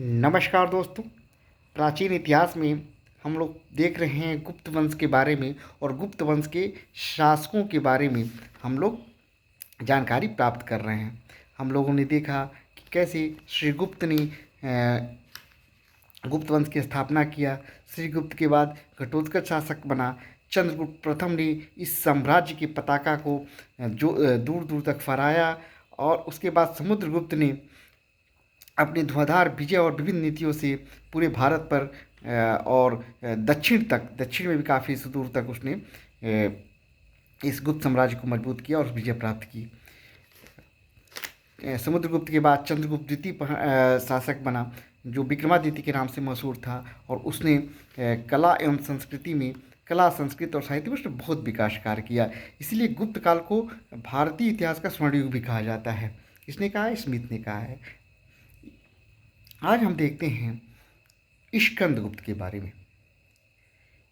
नमस्कार दोस्तों। प्राचीन इतिहास में हम लोग देख रहे हैं गुप्त वंश के बारे में और गुप्त वंश के शासकों के बारे में हम लोग जानकारी प्राप्त कर रहे हैं। हम लोगों ने देखा कि कैसे श्रीगुप्त ने गुप्त वंश की स्थापना किया। श्रीगुप्त के बाद घटोत्कच शासक बना। चंद्रगुप्त प्रथम ने इस साम्राज्य की पताका को जो दूर दूर तक फहराया और उसके बाद समुद्रगुप्त ने अपनी धुआंधार विजय और विभिन्न नीतियों से पूरे भारत पर और दक्षिण में भी काफ़ी सुदूर तक उसने इस गुप्त साम्राज्य को मजबूत किया और विजय प्राप्त की। समुद्रगुप्त के बाद चंद्रगुप्त द्वितीय शासक बना, जो विक्रमादित्य के नाम से मशहूर था और उसने कला एवं संस्कृति में कला, संस्कृत और साहित्य में उसने बहुत विकास कार्य किया। इसलिए गुप्त काल को भारतीय इतिहास का स्वर्ण युग भी कहा जाता है। किसने कहा है? स्मिथ ने कहा है। आज हम देखते हैं स्कंदगुप्त के बारे में।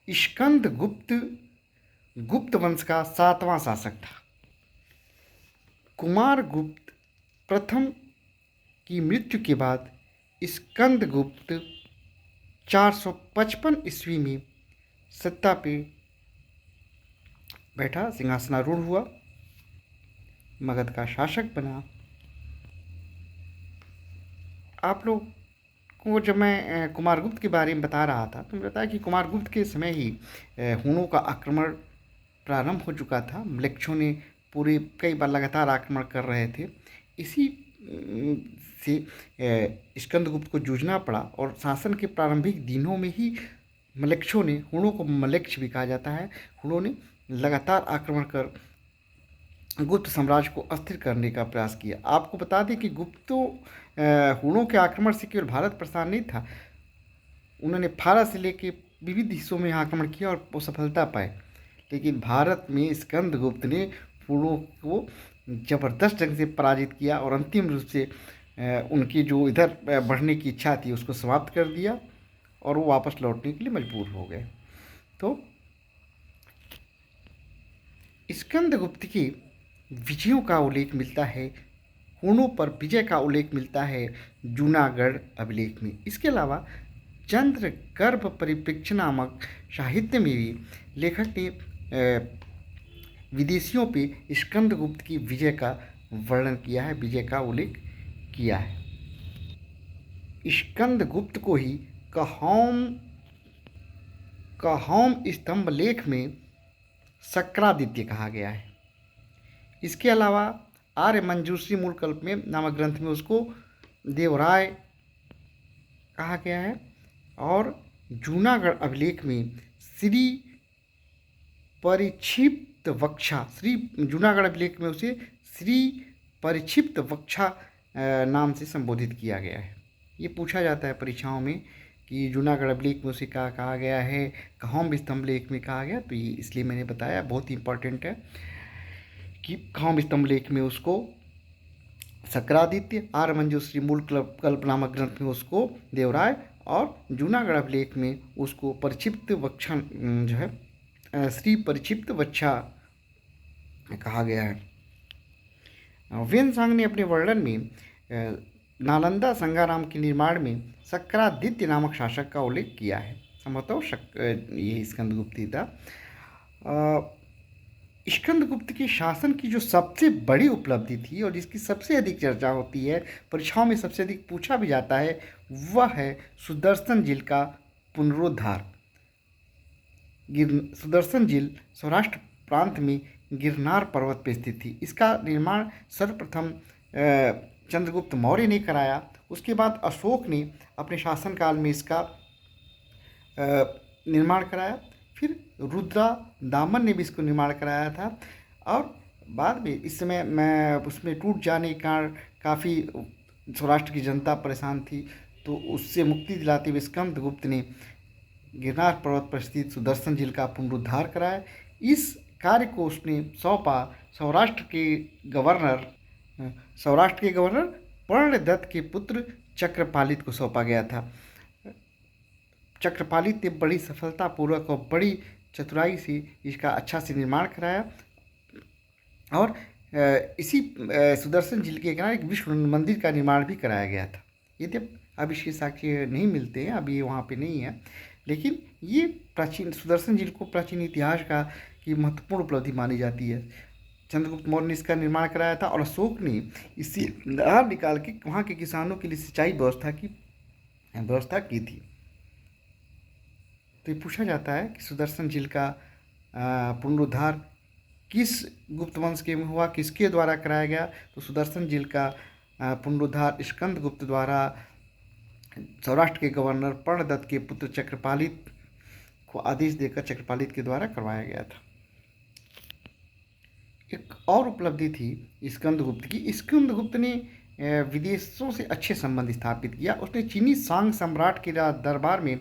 स्कंदगुप्त गुप्त वंश का 7वां शासक था। कुमारगुप्त प्रथम की मृत्यु के बाद स्कंदगुप्त 455 ईस्वी में सत्ता पे बैठा, सिंहासनारूढ़ हुआ, मगध का शासक बना। आप लोग को जब मैं कुमारगुप्त के बारे में बता रहा था तो मैंने बताया कि कुमारगुप्त के समय ही हुनों का आक्रमण प्रारंभ हो चुका था। म्लेच्छों ने पूरे कई बार लगातार आक्रमण कर रहे थे। इसी से स्कंदगुप्त को जूझना पड़ा और शासन के प्रारंभिक दिनों में ही म्लेच्छों ने, हुनों को मलेच्छ भी कहा जाता है, हुनों ने लगातार आक्रमण कर गुप्त साम्राज्य को अस्थिर करने का प्रयास किया। आपको बता दें कि गुप्तों हुनों के आक्रमण से केवल भारत परेशान नहीं था, उन्होंने फारस से लेकर विविध हिस्सों में आक्रमण किया और वो सफलता पाए। लेकिन भारत में स्कंदगुप्त ने हुनों को जबरदस्त ढंग से पराजित किया और अंतिम रूप से उनकी जो इधर बढ़ने की इच्छा थी उसको समाप्त कर दिया और वो वापस लौटने के लिए मजबूर हो गए। तो स्कंदगुप्त की विजयों का उल्लेख मिलता है, हुनों पर विजय का उल्लेख मिलता है जूनागढ़ अभिलेख में। इसके अलावा चंद्रगर्भ परिप्रेक्ष्य नामक साहित्य में भी लेखक ने विदेशियों पे स्कंदगुप्त की विजय का वर्णन किया है, विजय का उल्लेख किया है। स्कंदगुप्त को ही कहौम स्तंभ लेख में शक्रादित्य कहा गया है। इसके अलावा आर्य मंजूश्री मूलकल्प में नामक ग्रंथ में उसको देवराय कहा गया है और जूनागढ़ अभिलेख में श्री परिक्षिप्त वक्षा, जूनागढ़ अभिलेख में उसे श्री परिक्षिप्त वक्षा नाम से संबोधित किया गया है। ये पूछा जाता है परीक्षाओं में कि जूनागढ़ अभिलेख में उसे कहा गया है, कहौम स्तंभ लेख में कहा गया, तो ये इसलिए मैंने बताया, बहुत ही इंपॉर्टेंट है कि कहौम स्तंभ लेख में उसको शक्रादित्य, आर्य मंजूश्री मूलकल्प नामक ग्रंथ में उसको देवराय और जूनागढ़ अभिलेख में उसको परिक्षिप्त वक्षा जो है श्री परिक्षिप्त वक्षा कहा गया है। वेनसांग ने अपने वर्णन में नालंदा संगाराम के निर्माण में शक्रादित्य नामक शासक का उल्लेख किया है। संभवतः ये स्कंदगुप्त ही था। स्कंदगुप्त के शासन की जो सबसे बड़ी उपलब्धि थी और जिसकी सबसे अधिक चर्चा होती है, परीक्षाओं में सबसे अधिक पूछा भी जाता है, वह है सुदर्शन झील का पुनरुद्धार। सुदर्शन झील सौराष्ट्र प्रांत में गिरनार पर्वत पर स्थित थी। इसका निर्माण सर्वप्रथम चंद्रगुप्त मौर्य ने कराया। उसके बाद अशोक ने अपने शासनकाल में इसका निर्माण कराया। फिर रुद्रा दामन ने भी इसको निर्माण कराया था और बाद में इस समय मैं उसमें टूट जाने के कारण काफ़ी सौराष्ट्र की जनता परेशान थी, तो उससे मुक्ति दिलाते हुए स्कंदगुप्त ने गिरनार पर्वत पर स्थित सुदर्शन झील का पुनरुद्धार कराया। इस कार्य को उसने सौंपा सौराष्ट्र के गवर्नर पर्णदत्त के पुत्र चक्रपालित को सौंपा गया था। चक्रपालित ने बड़ी सफलतापूर्वक और बड़ी चतुराई से इसका अच्छा से निर्माण कराया और इसी सुदर्शन झील के किनारे एक विष्णु मंदिर का निर्माण भी कराया गया था। यद्यप अब इसके साक्ष्य नहीं मिलते हैं, अभी ये वहाँ पे नहीं है, लेकिन ये प्राचीन सुदर्शन झील को प्राचीन इतिहास का की महत्वपूर्ण उपलब्धि मानी जाती है। चंद्रगुप्त मौर्य ने इसका निर्माण कराया था और अशोक ने इसी नहर निकाल के वहाँ के किसानों के लिए सिंचाई व्यवस्था की थी। तो ये पूछा जाता है कि सुदर्शन झील का पुनरुद्धार किस गुप्त वंश के में हुआ, किसके द्वारा कराया गया? तो सुदर्शन झील का पुनरुद्धार स्कंदगुप्त द्वारा सौराष्ट्र के गवर्नर पर्णदत्त के पुत्र चक्रपालित को आदेश देकर चक्रपालित के द्वारा करवाया गया था। एक और उपलब्धि थी स्कंदगुप्त की। स्कंदगुप्त ने विदेशों से अच्छे संबंध स्थापित किया। उसने चीनी सांग सम्राट के दरबार में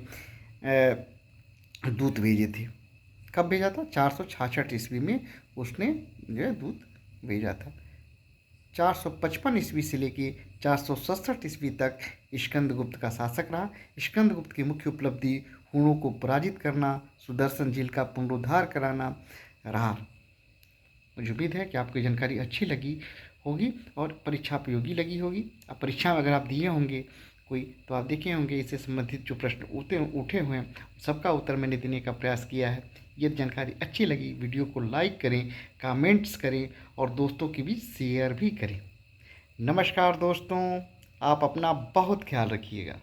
दूत भेजे थे। कब भेजा था? 466 ईस्वी में उसने जो है दूत भेजा था। 455 ईस्वी से लेके 467 ईस्वी तक स्कंदगुप्त का शासक रहा। स्कंदगुप्त की मुख्य उपलब्धि हुणों को पराजित करना, सुदर्शन झील का पुनरुद्धार कराना रहा। मुझे उम्मीद है कि आपको जानकारी अच्छी लगी होगी और परीक्षा उपयोगी लगी होगी। अब परीक्षा में अगर आप दिए होंगे कोई, तो आप देखे होंगे इससे संबंधित जो प्रश्न उठे हुए हैं सबका उत्तर मैंने देने का प्रयास किया है। यदि जानकारी अच्छी लगी, वीडियो को लाइक करें, कमेंट्स करें और दोस्तों की भी शेयर भी करें। नमस्कार दोस्तों, आप अपना बहुत ख्याल रखिएगा।